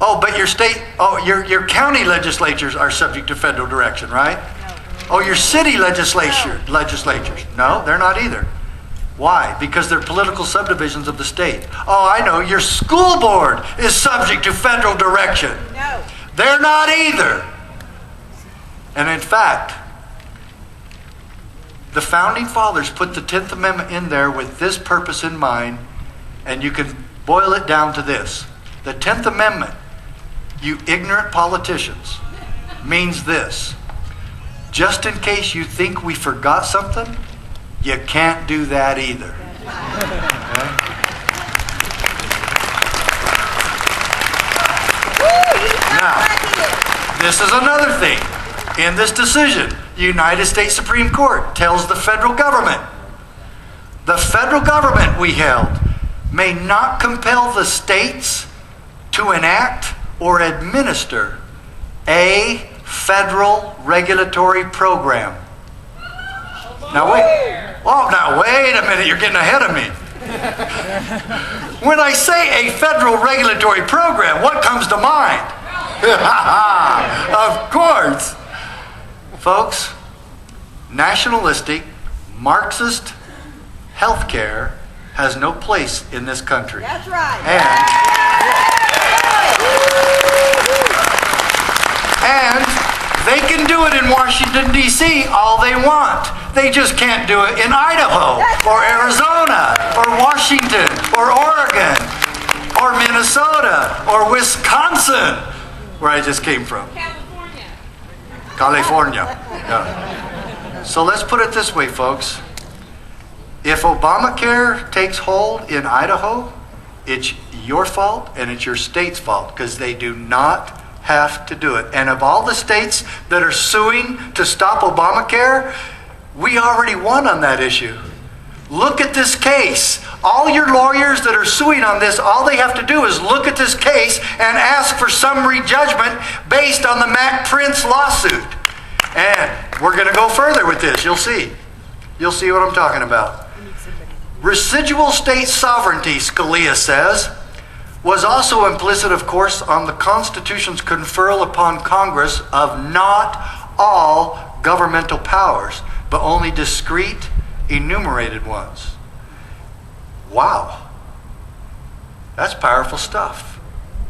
Oh, but your county legislatures are subject to federal direction, right? Oh, your city legislatures. No, they're not either. Why? Because they're political subdivisions of the state. Oh, I know. Your school board is subject to federal direction. No. They're not either. And in fact, the Founding Fathers put the 10th Amendment in there with this purpose in mind, and you can boil it down to this. The 10th Amendment, you ignorant politicians, means this. Just in case you think we forgot something, you can't do that either. Okay? Now, this is another thing. In this decision, the United States Supreme Court tells the federal government, we held, may not compel the states to enact or administer a federal regulatory program. Now wait a minute, you're getting ahead of me. When I say a federal regulatory program, what comes to mind? Of course. Folks, nationalistic, Marxist healthcare has no place in this country. That's right. And they can do it in Washington, D.C. all they want. They just can't do it in Idaho or Arizona or Washington or Oregon or Minnesota or Wisconsin, where I just came from. California. Yeah. So let's put it this way, folks. If Obamacare takes hold in Idaho, it's your fault and it's your state's fault, because they do not have to do it. And of all the states that are suing to stop Obamacare, we already won on that issue. Look at this case. All your lawyers that are suing on this, all they have to do is look at this case and ask for summary judgment based on the Mack Prince lawsuit. And we're going to go further with this. You'll see. You'll see what I'm talking about. Residual state sovereignty, Scalia says, was also implicit, of course, on the Constitution's conferral upon Congress of not all governmental powers, but only discrete, enumerated ones. Wow. That's powerful stuff.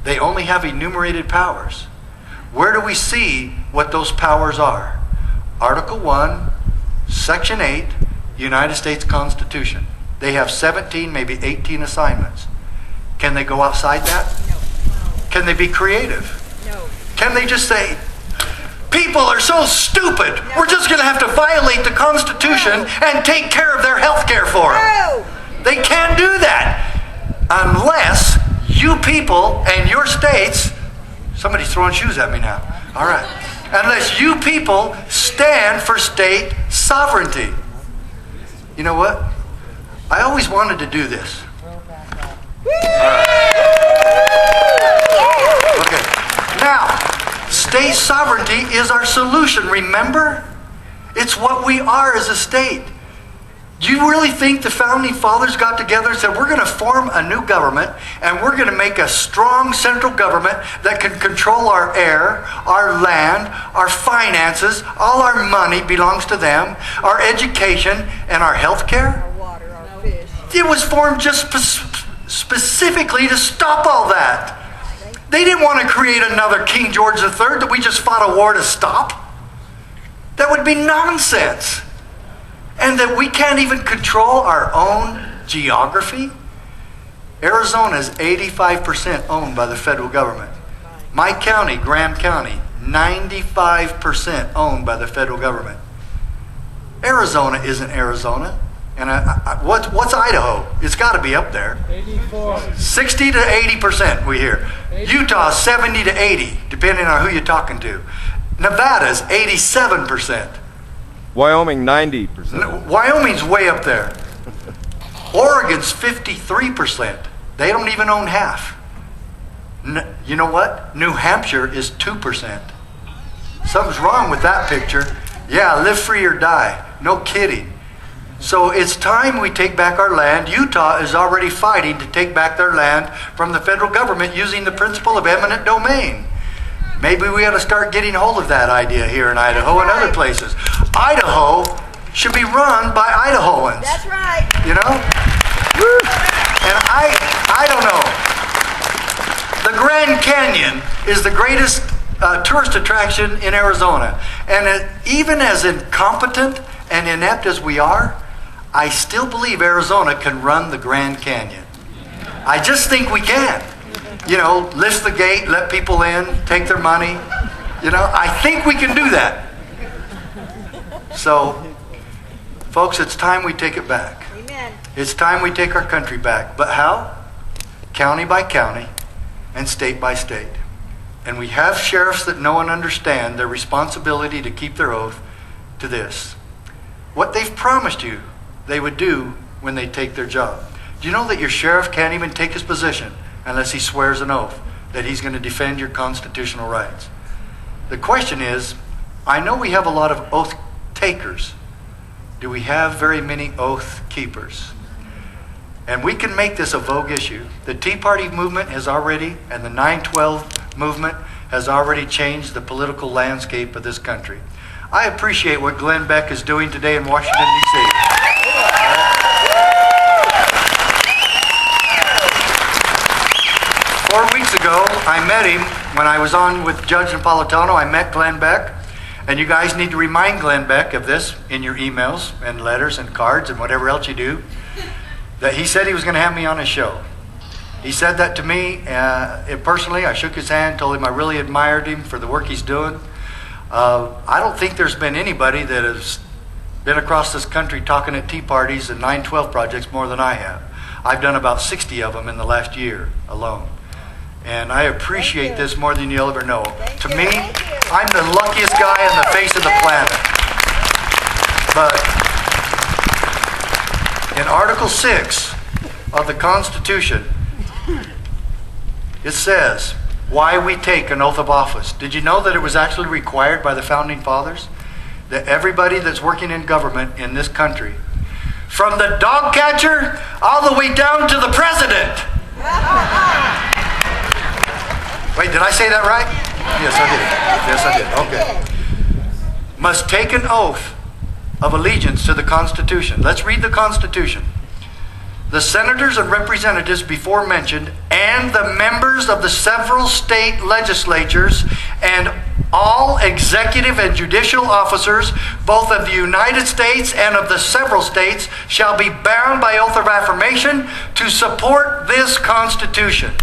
They only have enumerated powers. Where do we see what those powers are? Article 1, Section 8, United States Constitution. They have 17, maybe 18 assignments. Can they go outside that? No. Can they be creative? No. Can they just say, people are so stupid, no. We're just going to have to violate the Constitution and take care of their health care for them? No. They can't do that unless you people and your states, somebody's throwing shoes at me now. All right. Unless you people stand for state sovereignty. You know what? I always wanted to do this. Okay. Now, state sovereignty is our solution, remember? It's what we are as a state. Do you really think the Founding Fathers got together and said, we're going to form a new government and we're going to make a strong central government that can control our air, our land, our finances, all our money belongs to them, our education, and our health care? Our water, our fish. It was formed just specifically to stop all that. They didn't want to create another King George III that we just fought a war to stop. That would be nonsense. And that we can't even control our own geography. Arizona is 85% owned by the federal government. My county, Graham County, 95% owned by the federal government. Arizona isn't Arizona. And what's Idaho? It's got to be up there. 84. 60 to 80% we hear. Utah 70 to 80, depending on who you're talking to. Nevada's 87%. Wyoming, 90%. Wyoming's way up there. Oregon's 53%. They don't even own half. You know what? New Hampshire is 2%. Something's wrong with that picture. Yeah, live free or die. No kidding. So it's time we take back our land. Utah is already fighting to take back their land from the federal government using the principle of eminent domain. Maybe we ought to start getting hold of that idea here in Idaho and other places. Idaho should be run by Idahoans. That's right. You know? And I don't know. The Grand Canyon is the greatest tourist attraction in Arizona. And even as incompetent and inept as we are, I still believe Arizona can run the Grand Canyon. I just think we can. You know, lift the gate, let people in, take their money. You know, I think we can do that. So, folks, it's time we take it back. Amen. It's time we take our country back. But how? County by county and state by state. And we have sheriffs that know and understand their responsibility to keep their oath to this. What they've promised you they would do when they take their job. Do you know that your sheriff can't even take his position unless he swears an oath that he's going to defend your constitutional rights? The question is, I know we have a lot of oath takers. Do we have very many oath keepers? And we can make this a vogue issue. The Tea Party movement has already, and the 9/12 movement has already changed the political landscape of this country. I appreciate what Glenn Beck is doing today in Washington, D.C. 4 weeks ago, I met him when I was on with Judge Napolitano. I met Glenn Beck. And you guys need to remind Glenn Beck of this in your emails and letters and cards and whatever else you do, that he said he was going to have me on his show. He said that to me personally. I shook his hand, told him I really admired him for the work he's doing. I don't think there's been anybody that has been across this country talking at tea parties and 9/12 projects more than I have. I've done about 60 of them in the last year alone. And I appreciate this more than you'll ever know. To me, I'm the luckiest guy on the face of the planet. But in Article 6 of the Constitution, it says why we take an oath of office. Did you know that it was actually required by the Founding Fathers that everybody that's working in government in this country, from the dog catcher all the way down to the president. Wait, did I say that right? Yes, I did. Yes, I did. Okay. Must take an oath of allegiance to the Constitution. Let's read the Constitution. The senators and representatives before mentioned, and the members of the several state legislatures, and all executive and judicial officers, both of the United States and of the several states, shall be bound by oath of affirmation to support this Constitution.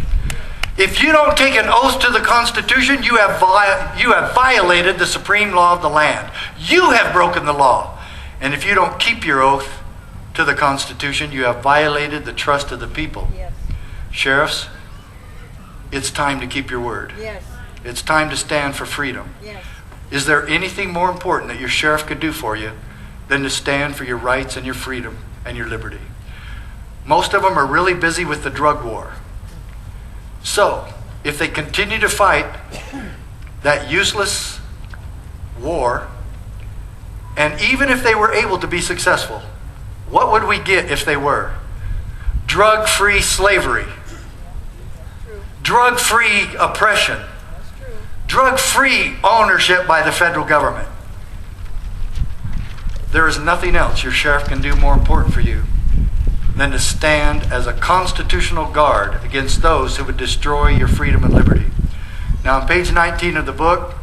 If you don't take an oath to the Constitution, you have violated the supreme law of the land. You have broken the law. And if you don't keep your oath to the Constitution, you have violated the trust of the people. Yes. Sheriffs, it's time to keep your word. Yes. It's time to stand for freedom. Yes. Is there anything more important that your sheriff could do for you than to stand for your rights and your freedom and your liberty? Most of them are really busy with the drug war. So, if they continue to fight that useless war, and even if they were able to be successful, what would we get if they were? Drug-free slavery. True. Drug-free oppression. That's true. Drug-free ownership by the federal government. There is nothing else your sheriff can do more important for you than to stand as a constitutional guard against those who would destroy your freedom and liberty. Now, on page 19 of the book,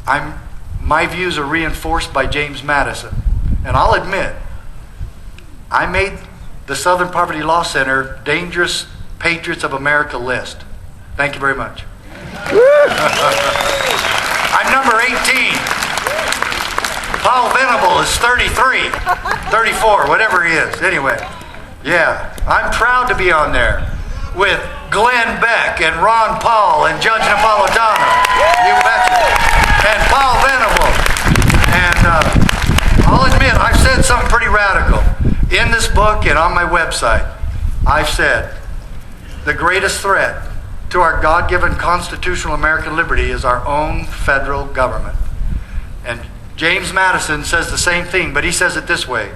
my views are reinforced by James Madison. And I'll admit, I made the Southern Poverty Law Center Dangerous Patriots of America list. Thank you very much. I'm number 18. Paul Venable is 33, 34, whatever he is. Anyway, yeah, I'm proud to be on there with Glenn Beck and Ron Paul and Judge Napolitano. You betcha. And Paul Venable. And I'll admit, I've said something pretty radical. In this book and on my website, I've said the greatest threat to our God-given constitutional American liberty is our own federal government. And James Madison says the same thing, but he says it this way.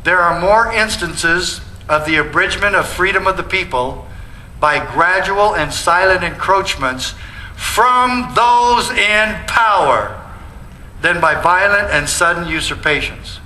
there are more instances of the abridgment of freedom of the people by gradual and silent encroachments from those in power than by violent and sudden usurpations.